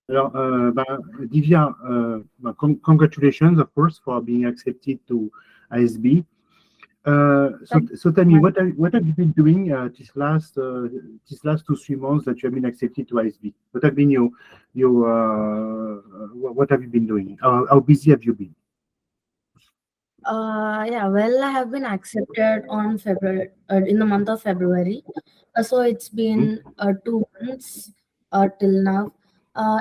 Alors, Divya, congratulations, of course, for being accepted to ISB. Thank So you tell so me, much. what have you been doing this last 2 3 months that you have been accepted to ISB? What have been what have you been doing? How busy have you been? Yeah, well, I have been accepted on February, in the month of February. So it's Hmm? been 2 months till now.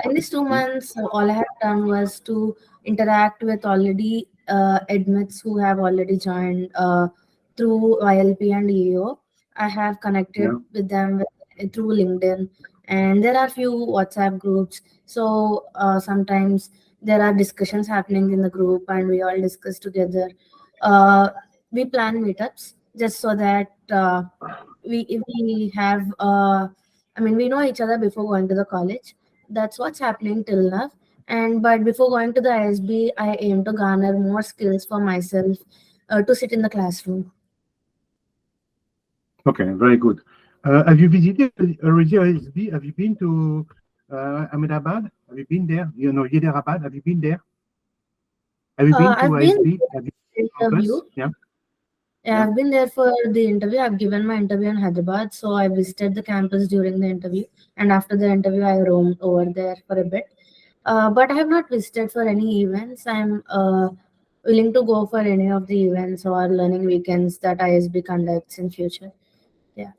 In these two Hmm? months, all I have done was to interact with already admits who have already joined through YLP and EO. I have connected Yeah. with them through LinkedIn, and there are few WhatsApp groups. So sometimes there are discussions happening in the group, and we all discuss together. uh, we plan meetups just so that we have I mean, we know each other before going to the college. That's what's happening till now. And but before going to the ISB, I aim to garner more skills for myself to sit in the classroom. Okay, very good. Have you visited already ISB? Have you been to Ahmedabad? Have you been there? You know, Hyderabad. Have you been there? Have you been to I've been ISB? to Have you the been to interview. campus? Yeah, Yeah, yeah. I've been there for the interview. I've given my interview in Hyderabad, so I visited the campus during the interview, and after the interview, I roamed over there for a bit. But I have not visited for any events. I'm willing to go for any of the events or learning weekends that ISB conducts in future. Yeah.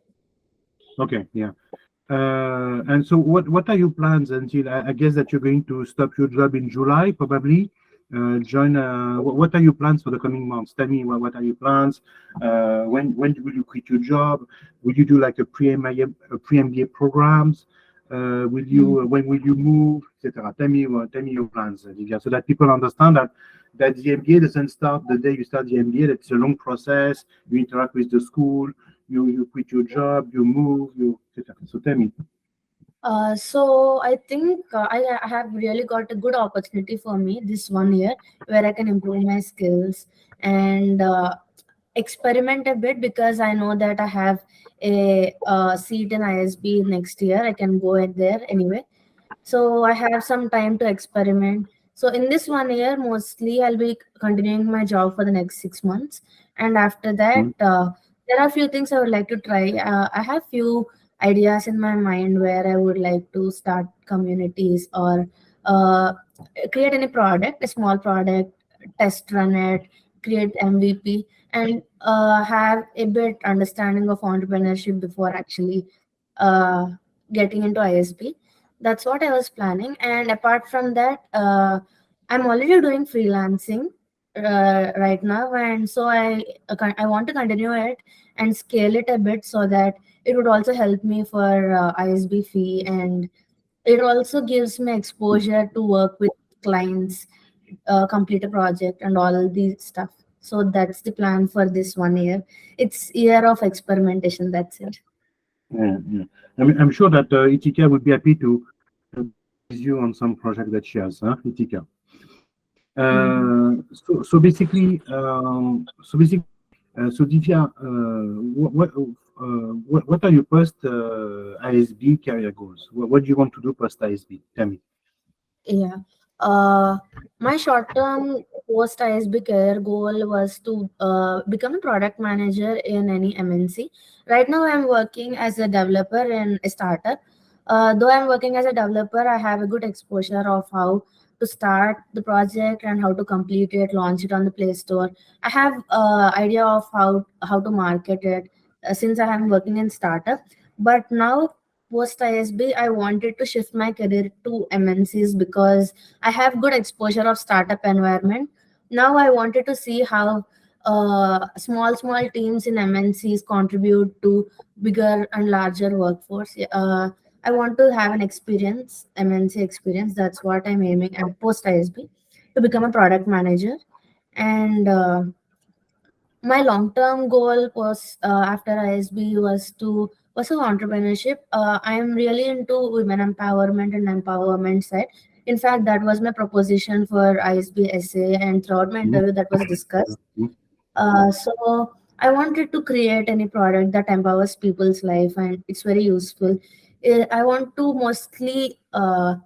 Okay, yeah. And so what are your plans until I guess that you're going to stop your job in July, probably? Join what are your plans for the coming months? Tell me what are your plans? When will you quit your job? Will you do like a pre-MBA programs? Will Mm. you when will you move, etc. Tell me your plans, Divya, so that people understand that the MBA doesn't start the day you start the MBA. That's a long process. You interact with the school, you quit your job, you move, you etc. So tell me. So I think I have really got a good opportunity for me this 1 year where I can improve my skills and experiment a bit because I know that I have a seat in ISB next year. I can go at there anyway. So I have some time to experiment. So in this 1 year, mostly I'll be continuing my job for the next 6 months, and after that, Hmm? there are a few things I would like to try. I have few ideas in my mind where I would like to start communities or uh, create any product, a small product, test run it, create MVP, and have a bit understanding of entrepreneurship before actually uh, getting into ISB. That's what I was planning. And apart from that, I'm already doing freelancing right now, and so I want to continue it and scale it a bit so that it would also help me for ISB fee, and it also gives me exposure to work with clients, complete a project, and all these stuff. So that's the plan for this 1 year. It's year of experimentation. That's it. Yeah, yeah. I'm sure that Itika would be happy to advise you on some project that she has, huh, Itika. Mhm. So Divya, what are your post ISB career goals? What do you want to do post ISB? Tell me. Yeah. Uh, my short-term post ISB career goal was to become a product manager in any MNC. Right now, I'm working as a developer in a startup. Though I'm working as a developer, I have a good exposure of how to start the project and how to complete it, launch it on the Play Store. I have idea of how to market it since I am working in startup. But now post ISB, I wanted to shift my career to MNCs because I have good exposure of startup environment. Now I wanted to see how small teams in MNCs contribute to bigger and larger workforce. I want to have an experience, MNC experience. That's what I'm aiming at post ISB to become a product manager. And my long term goal was after ISB was to pursue entrepreneurship. I am really into women empowerment and empowerment side. In fact, that was my proposition for ISB essay, and throughout my Mhm. interview, that was discussed. Mhm. So I wanted to create any product that empowers people's life, and it's very useful. I want to mostly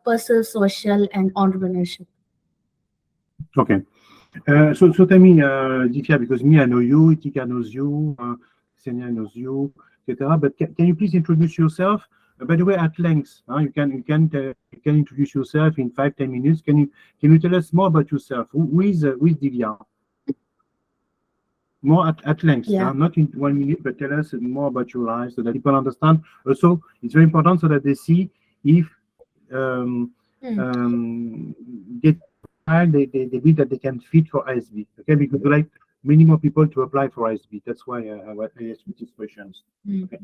pursue social and entrepreneurship. Okay. So tell me, Divya, because me, I know you, Itika knows you, Ksenia knows you, etc. But can you please introduce yourself? By the way, at length, you can introduce yourself in 5-10 minutes. Can you tell us more about yourself? Who is Divya? More at length, Yeah. not in 1 minute, but tell us more about your life so that people understand. Also, it's very important so that they see if um, Hmm. get they believe that they can fit for ISB. Okay, because we like many more people to apply for ISB. That's why I asked you these questions. Hmm. Okay.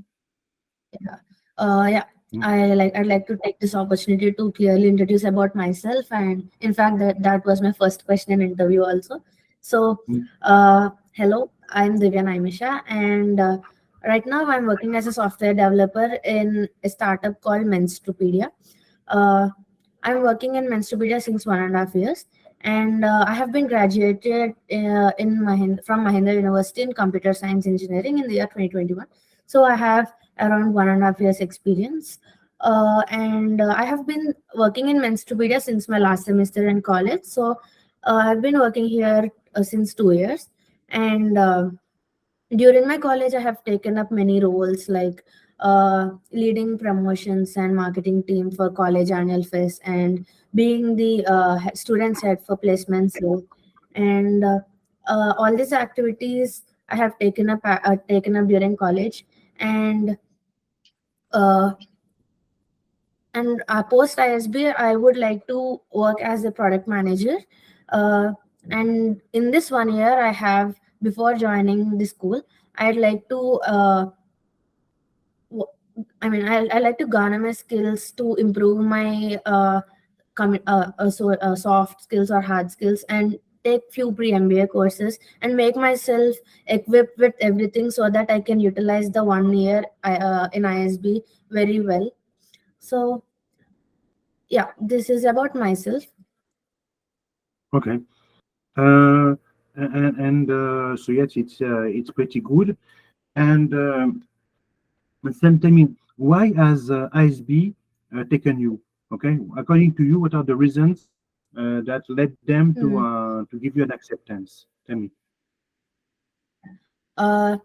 Yeah. Yeah. I'd like to take this opportunity to clearly introduce about myself, and in fact that was my first question in interview also. So Mm. hello, I'm Divya Naimisha, and right now I'm working as a software developer in a startup called Menstrupedia. Uh, I'm working in Menstrupedia since 1.5 years, and I have been graduated from Mahindra University in computer science engineering in the year 2021. So I have around 1.5 years experience, and I have been working in Menstrupedia since my last semester in college. So I've been working here since 2 years, and during my college I have taken up many roles like leading promotions and marketing team for college annual fest, and being the students head for placement cell, and all these activities I have taken up during college. And uh, post ISB, I would like to work as a product manager. Uh, and in this 1 year, I have before joining the school, I'd like to w- I like to garner my skills to improve my soft skills or hard skills, and take few pre MBA courses and make myself equipped with everything so that I can utilize the 1 year in ISB very well. So yeah, this is about myself. Okay. So yes, it's pretty good. And Sam, tell me, why has ISB taken you? Okay, according to you, what are the reasons that led them Hmm. to give you an acceptance? Tell me. Uh,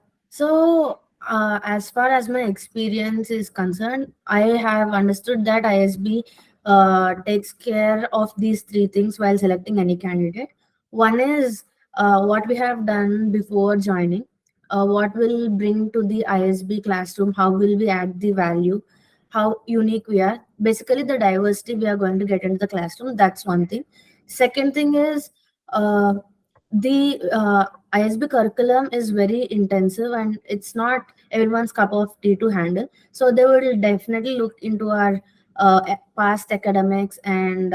as far as my experience is concerned, I have understood that ISB takes care of these three things while selecting any candidate. One is what we have done before joining, what will bring to the ISB classroom, how will we add the value, how unique we are. Basically, the diversity we are going to get into the classroom. That's one thing. Second thing is uh, the ISB curriculum is very intensive, and it's not everyone's cup of tea to handle. So they will definitely look into our past academics, and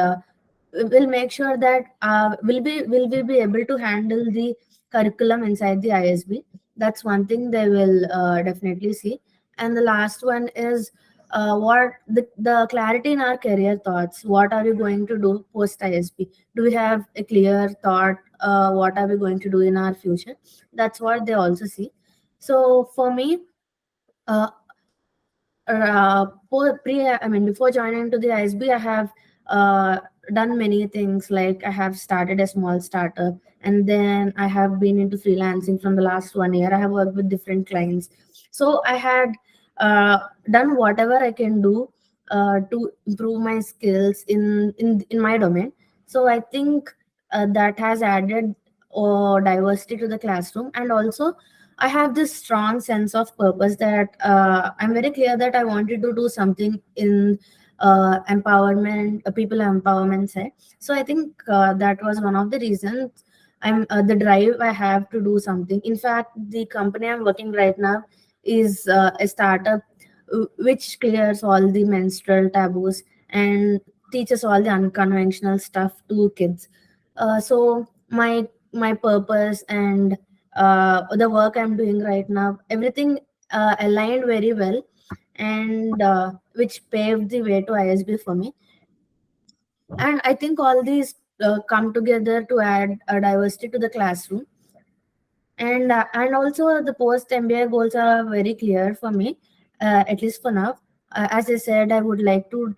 we'll make sure that will we be able to handle the curriculum inside the ISB. That's one thing they will definitely see. And the last one is what the clarity in our career thoughts. What are we going to do post ISB? Do we have a clear thought? What are we going to do in our future? That's what they also see. So for me, uh, before joining to the ISB, I have uh, done many things. Like I have started a small startup, and then I have been into freelancing from the last 1 year. I have worked with different clients, so I had uh, done whatever I can do to improve my skills in my domain. So I think that has added diversity to the classroom. And also I have this strong sense of purpose that I'm very clear that I wanted to do something in empowerment, people empowerment side. So I think that was one of the reasons. The drive I have to do something. In fact, the company I'm working right now is a startup which clears all the menstrual taboos and teaches all the unconventional stuff to kids. So my purpose and the work I'm doing right now, everything aligned very well, and which paved the way to ISB for me. And I think all these come together to add a diversity to the classroom. And also the post MBA goals are very clear for me, at least for now. as I said, I would like to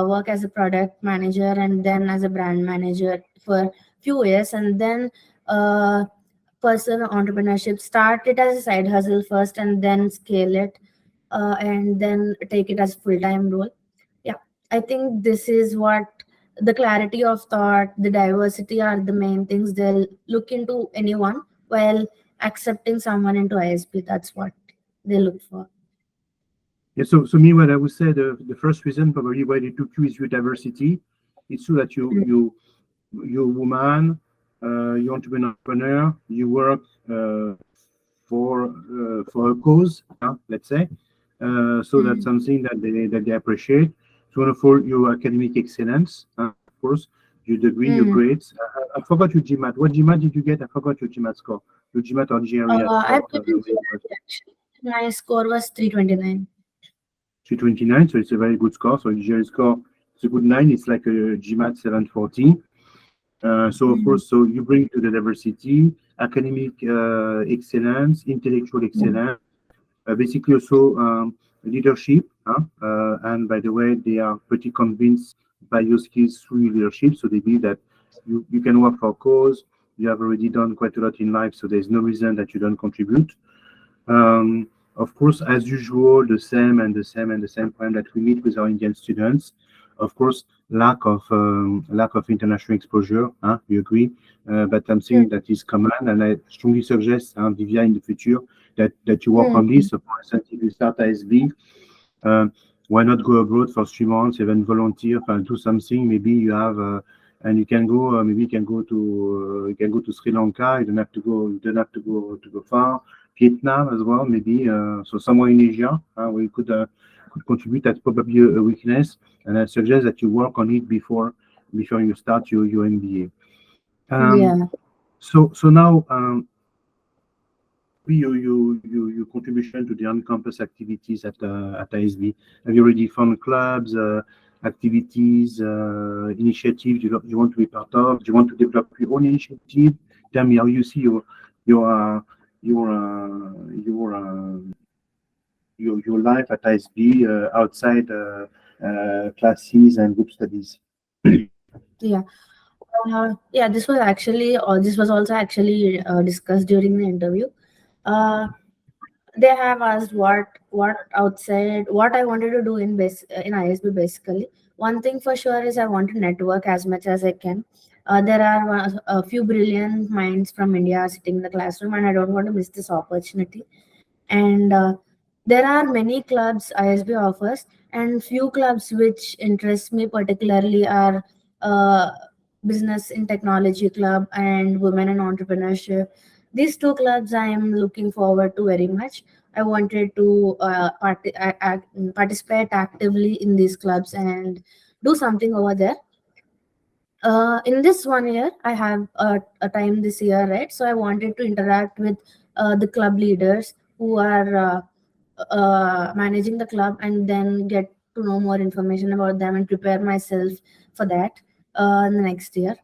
work as a product manager and then as a brand manager for few years, and then uh, pursue entrepreneurship. Start it as a side hustle first, and then scale it, and then take it as full time role. Yeah, I think this is what the clarity of thought, the diversity are the main things they'll look into anyone while accepting someone into ISP. That's what they look for. Yeah, so me, what I would say, the first reason probably why they took you is your diversity. It's true that you're a woman, you're entrepreneur, you work for a cause, let's say. So that's something that they appreciate. So wonderful, your academic excellence, of course, your degree, your Mm. grades. I forgot your GMAT. What GMAT did you get? I forgot your GMAT score. Your GMAT or GRE, I forgot I've given actually. My score was 329. 329, so it's a very good score. So GRE score, it's a good 9. It's like a GMAT 740. So of course, so you bring to the diversity, academic excellence, intellectual excellence, basically also leadership. And by the way, they are pretty convinced by your skills through leadership. So they believe that you can work for a cause. You have already done quite a lot in life, so there's no reason that you don't contribute. Of course, as usual, the same and the same and the same problem that we meet with our Indian students. Of course, lack of international exposure. We agree, but something that is common, and I strongly suggest, Divya, in the future that you work on this. So, for instance, if you start ISB, why not go abroad for 3 months, even volunteer, do something? Maybe you have, and you can go. Maybe you can go to Sri Lanka. You don't have to go. You don't have to go far. Vietnam as well, maybe. So somewhere in Asia, where you could contribute. That's probably a weakness, and I suggest that you work on it before you start your MBA. Yeah. So now. Your contribution to the on-campus activities at ISB? Have you already found clubs, activities, initiatives you want to be part of? Do you want to develop your own initiative? Tell me how you see your uh, your uh, your uh, your life at ISB outside classes and group studies. Yeah. Yeah, this was also actually discussed during the interview. Uh, they have asked what outside what I wanted to do in ISB. Basically, one thing for sure is I want to network as much as I can. There are a few brilliant minds from India sitting in the classroom, and I don't want to miss this opportunity. And there are many clubs ISB offers, and few clubs which interest me particularly are uh, Business in Technology Club and Women in Entrepreneurship. These two clubs I am looking forward to very much. I wanted to participate actively in these clubs and do something over there. In this 1 year, I have a time this year, right? So I wanted to interact with the club leaders who are managing the club, and then get to know more information about them and prepare myself for that in the next year.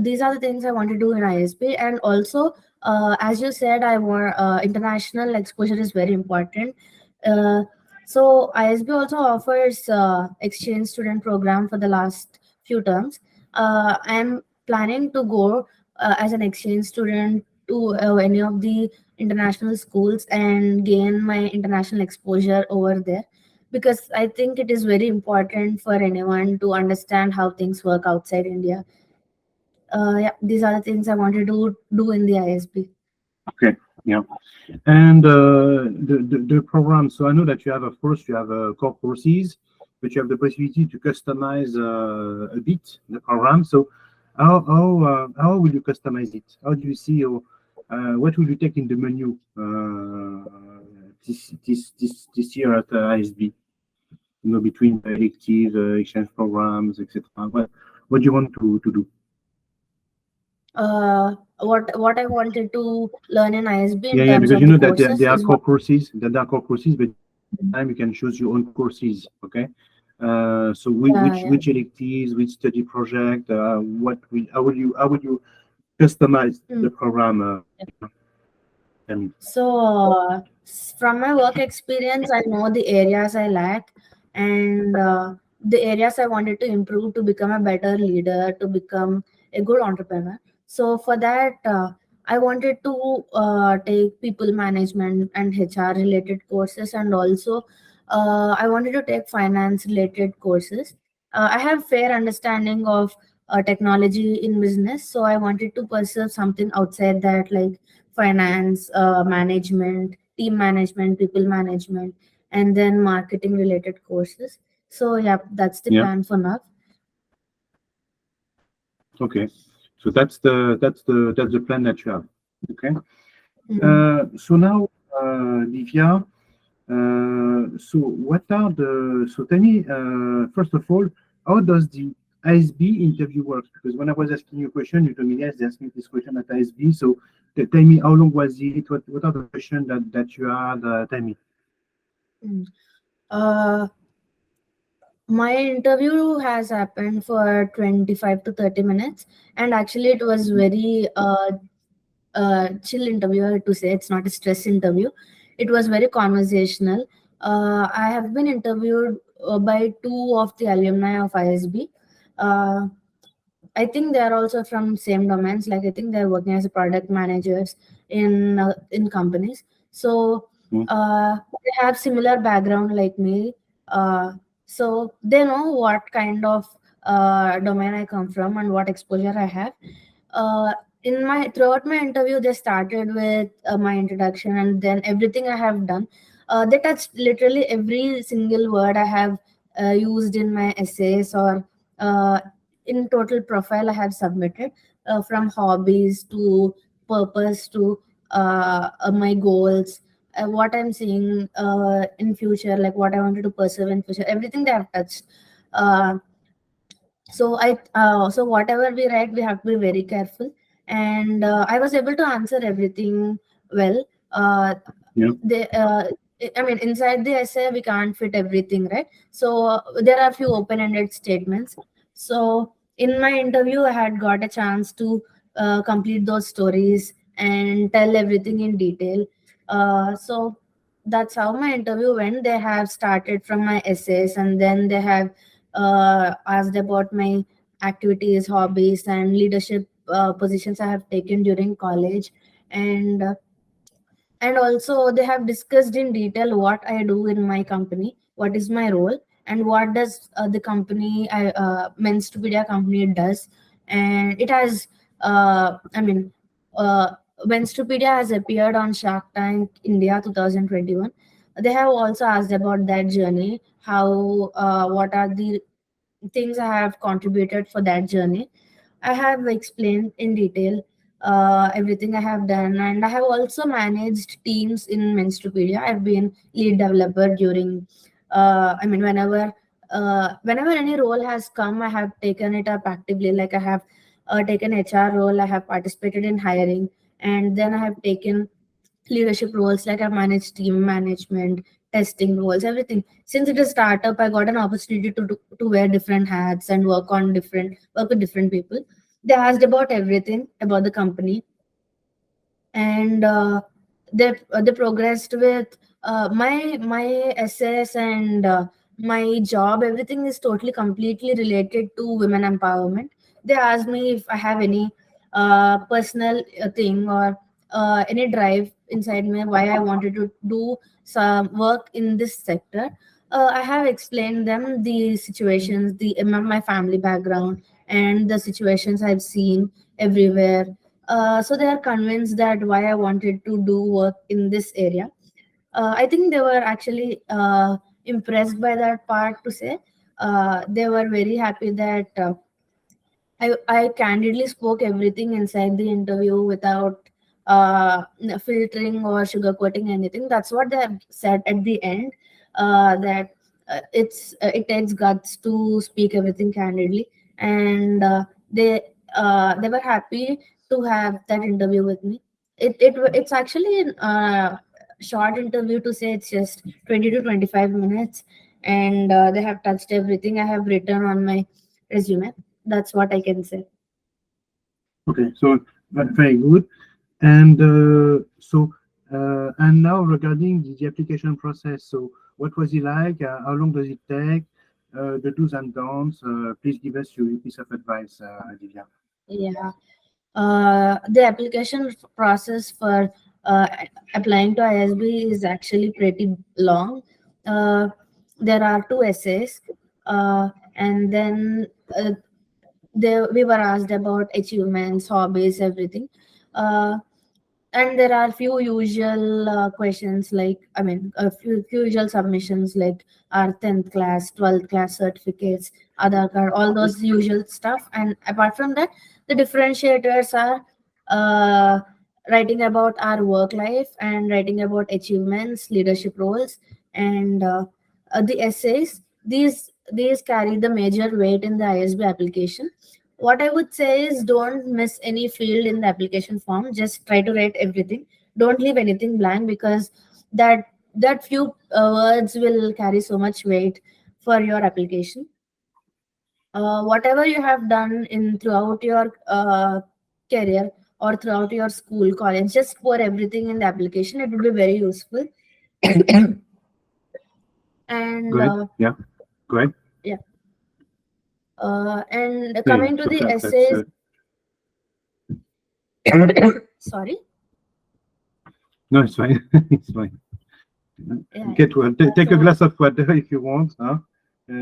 These are the things I want to do in ISB. And also, as you said, I want international exposure is very important. Uh, so ISB also offers exchange student program for the last few terms. I am planning to go as an exchange student to any of the international schools and gain my international exposure over there, because I think it is very important for anyone to understand how things work outside India. Yeah, these are the things I wanted to do in the ISB. Okay, yeah. And the program, so I know that you have, of course, you have core courses, but you have the possibility to customize a bit the program. So how will you customize it? How do you see your, what will you take in the menu this year at ISB? You know, between the elective, exchange programs, etc. What do you want to do? What I wanted to learn in ISB in Yeah, terms because of you the know that courses there are is what. core courses, but time you can choose your own courses. Okay, so Yeah, yeah. which electives, which study project, how will you customize Mm. the program? Tell me. So, from my work experience, I know the areas I lack and the areas I wanted to improve to become a better leader, to become a good entrepreneur. So, for that, I wanted to take people management and HR related courses, and also I wanted to take finance related courses. I have fair understanding of technology in business, so I wanted to pursue something outside that, like finance, management, team management, people management, and then marketing related courses. So yeah, that's the Yeah. plan for now. Okay. So that's the plan that you have. Okay. Mm. So now, Divya, so what are the, so tell me, first of all, how does the ISB interview work? Because when I was asking you a question, you told me, yes, they asked me this question at ISB. So tell me, how long was it? What are the questions that you had? Tell me. Mm. Uh, my interview has happened for 25 to 30 minutes, and actually it was very chill interview, to say. It's not a stress interview. It was very conversational. I have been interviewed by two of the alumni of ISB. Uh, I think they are also from same domains. Like I think they're working as a product managers in companies. So Hmm? they have similar background like me. Uh, so they know what kind of domain I come from and what exposure I have. uh, in my throughout my interview, they started with my introduction, and then everything I have done, they touched literally every single word I have used in my essays, or in total profile I have submitted, from hobbies to purpose to my goals, what I'm seeing in future, like what I wanted to pursue in future. Everything they have touched. uh, so whatever we write, we have to be very careful, and I was able to answer everything well. Yeah. They I mean, inside the essay we can't fit everything, right? So there are a few open-ended statements. So in my interview I had got a chance to complete those stories and tell everything in detail. So that's how my interview went. They have started from my essays, and then they have asked about my activities, hobbies, and leadership positions I have taken during college, and also they have discussed in detail what I do in my company, what is my role, and what does the company, Menstrupedia company, does. And it has, I mean, uh, Menstrupedia has appeared on Shark Tank India 2021. They have also asked about that journey, how, what are the things I have contributed for that journey. I have explained in detail everything I have done, and I have also managed teams in Menstrupedia. I've been lead developer during, I mean, whenever any role has come, I have taken it up actively. Like I have taken HR role, I have participated in hiring, and then I have taken leadership roles, like I managed team management, testing roles, everything. Since it is startup, I got an opportunity to wear different hats and work with different people. They asked about everything about the company, and they progressed with my essays, and my job. Everything is totally completely related to women empowerment. They asked me if I have any personal thing, or any drive inside me why I wanted to do some work in this sector. I have explained them the situations, my family background, and the situations I've seen everywhere. So they are convinced that why I wanted to do work in this area. I think they were actually impressed by that part, to say. They were very happy that I candidly spoke everything inside the interview without filtering or sugarcoating anything. That's what they have said at the end. That it takes guts to speak everything candidly, and they were happy to have that interview with me. It's actually a short interview, to say. It's just 20 to 25 minutes, and they have touched everything I have written on my resume. That's what I can say. Okay. So very good. And so And now regarding the application process, so what was it like? How long does it take? The do's and don'ts. Please give us your piece of advice, Divya. Yeah. The application process for uh, applying to ISB is actually pretty long. Uh, there are two essays, and then we were asked about achievements, hobbies, everything. Uh, and there are few usual questions, like a few usual submissions, like our 10th class, 12th class certificates, Aadhaar card, all those usual stuff. And apart from that, the differentiators are uh, writing about our work life and writing about achievements, leadership roles, and the essays. These carry the major weight in the ISB application. What I would say is, don't miss any field in the application form. Just try to write everything. Don't leave anything blank, because that few words will carry so much weight for your application. Whatever you have done in throughout your career or throughout your school, college, just pour everything in the application. It will be very useful. And Go ahead. Yeah, go ahead. yeah, and Yeah, yeah. coming to So the that's essays, sorry. no, it's fine. It's fine. Yeah, Get well. Take a so glass of water if you want. Huh?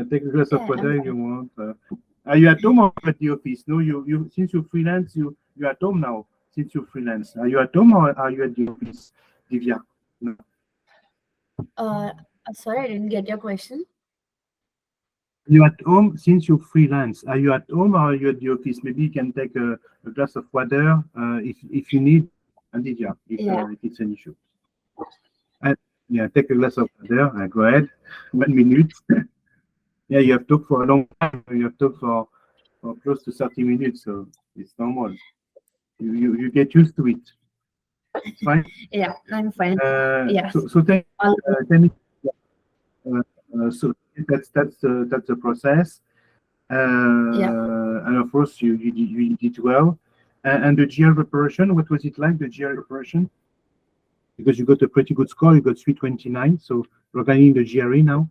Take a glass of yeah, I'm water if you fine. want. Are you at home or at the office? No, you since you freelance, you're at home now. Since you freelance, are you at home or are you at the office, Divya? No. Uh, Sorry, I didn't get your question. You at home since you freelance. Are you at home or are you at the office? Maybe you can take a glass of water if you need, and Divya, Yeah. if it's an issue. And yeah, take a glass of water. Go ahead. 1 minute. Yeah, you have talked for a long time. You have talked for close to 30 minutes, so it's normal. You get used to it. It's fine. Yeah, I'm fine. Yeah. All Tell me. Uh, so that's the process, yeah. and of course you did well. And the GR preparation, what was it like? The GR preparation, because you got a pretty good score. You got 329. So regarding the GRE now.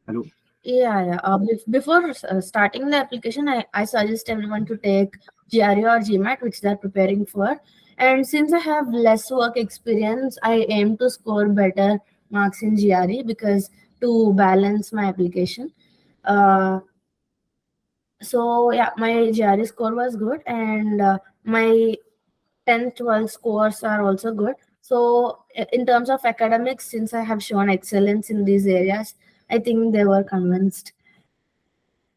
Hello. Yeah, yeah. Before starting the application, I suggest everyone to take GRE or GMAT, which they're preparing for. And since I have less work experience, I aim to score better marks in GRE, because to balance my application. Uh, so yeah, my GRE score was good, and my 10th, 12th scores are also good. So in terms of academics, since I have shown excellence in these areas, I think they were convinced.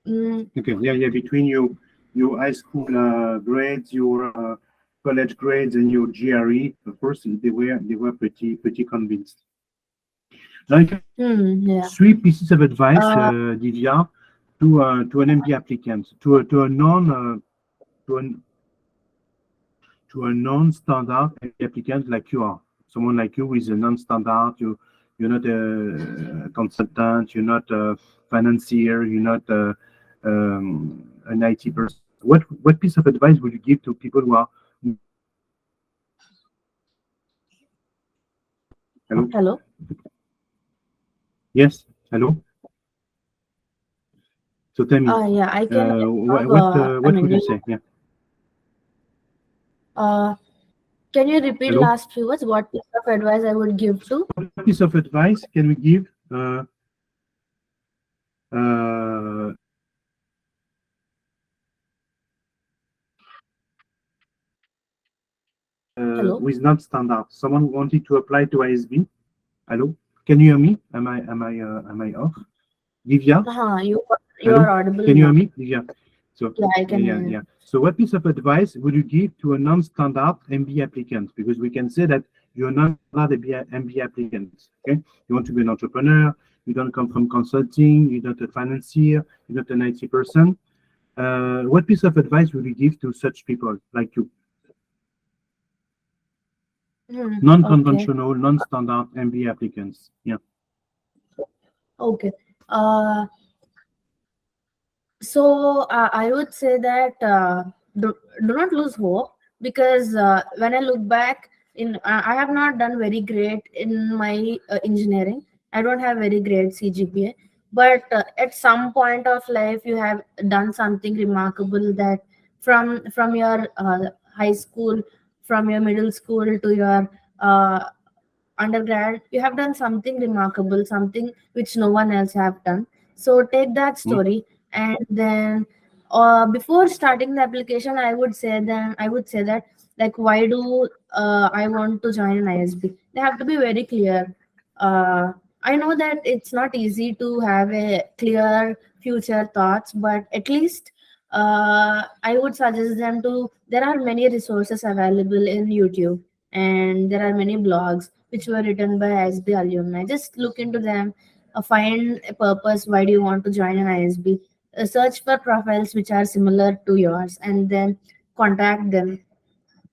Mm, Okay, yeah. Between your high school grades, your college grades, and your GRE, of course, they were pretty convinced. Like yeah. three pieces of advice, Uh, Divya, to an MBA applicant, to a to an to a non-standard applicant like you are, someone like you is a non-standard. You're not a consultant. You're not a financier. You're not an IT person. What piece of advice would you give to people who are hello? Hello. Yes, hello. So tell me, Yeah, I can what absorb, what I what mean, would you say? Yeah, uh, can you repeat hello. last few words? What piece of advice I would give to? What piece of advice can we give? Uh, Hello. with non-standard. Someone who wanted to apply to ISB. Hello, can you hear me? Am I off? Divya, You hello, are audible can you hear now. me? Divya. So Yeah, I can hear yeah. you. So what piece of advice would you give to a non-standard MBA applicant? Because we can say that you're not MBA applicant. Okay, you want to be an entrepreneur. You don't come from consulting. You're not a financier. You're not an IT person. What piece of advice would you give to such people like you? Okay. Non-conventional, non-standard MBA applicants. Yeah. Okay. Uh, so I would say that do not lose hope, because when I look back, I have not done very great in my engineering. I don't have very great CGPA, but at some point of life, you have done something remarkable that from your high school, from your middle school to your undergrad, you have done something remarkable, something which no one else have done. So take that Mm. story, and then before starting the application, I would say that, like, why do I want to join an ISB? They have to be very clear. I know that it's not easy to have a clear future thoughts, but at least I would suggest them to. There are many resources available in YouTube, and there are many blogs which were written by ISB alumni. Just look into them, find a purpose. Why do you want to join an ISB? Search for profiles which are similar to yours, and then contact them.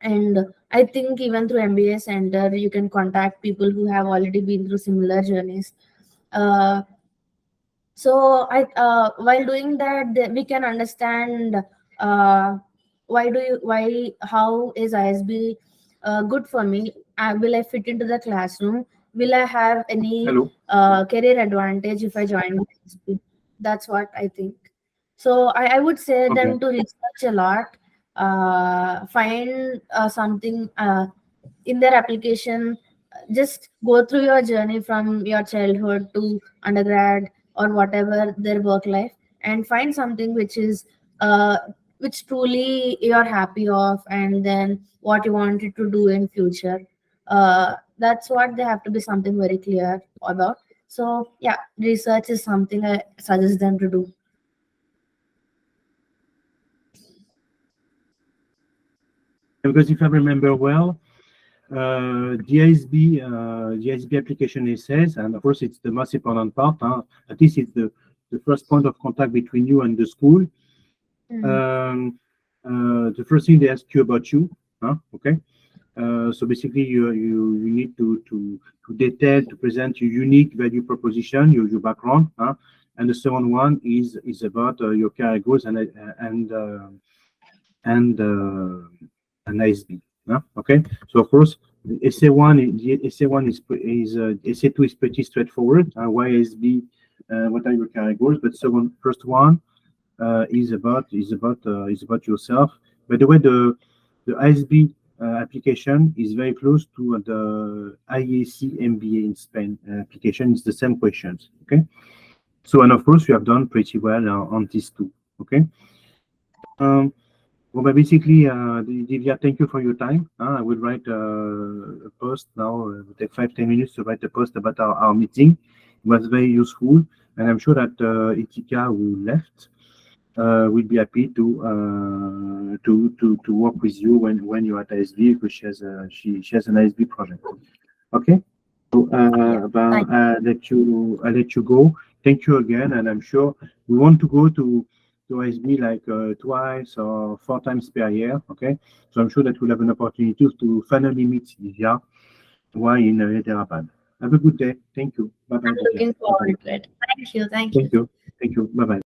And I think even through MBA Center, you can contact people who have already been through similar journeys. Uh, so while doing that, we can understand uh, how is ISB good for me. Will I fit into the classroom? Will I have any Hello. career advantage if I join ISB? That's what I think. So I would say Okay. them to research a lot, find something in their application. Just go through your journey from your childhood to undergrad or whatever their work life, and find something uh, which truly you're happy of, and then what you wanted to do in future. That's what they have to be something very clear about. So yeah, research is something I suggest them to do. Because if I remember well, the ISB application essays, and of course it's the most important part. At least it's the first point of contact between you and the school. Mm. The first thing they ask you about you. Okay. So basically, you need to detail, to present your unique value proposition, your background. And the second one is about your career goals and an ISB. Okay, so of course, the essay two is pretty straightforward. Why ISB? What are your career goals? But first one is about yourself. By the way, the ISB application is very close to the IAC MBA in Spain application. It's the same questions. Okay, so and of course you have done pretty well on these two. Okay. Well, but basically, Divya, thank you for your time. I will write a post now. It will take 5-10 minutes to write a post about our meeting. It was very useful, and I'm sure that Itika, who left, will be happy to work with you when you're at ISB, because she has an ISB project. Okay. So Yeah, thank I let you go. Thank you again, and I'm sure we want to go to ISB like twice or 4 times per year. Okay, so I'm sure that we'll have an opportunity to finally meet Divya while in Hyderabad. Have a good day. Thank you. Bye bye, I'm Divya. looking Bye bye. forward to it. Thank you. Thank you. Thank you. Thank you. Bye bye.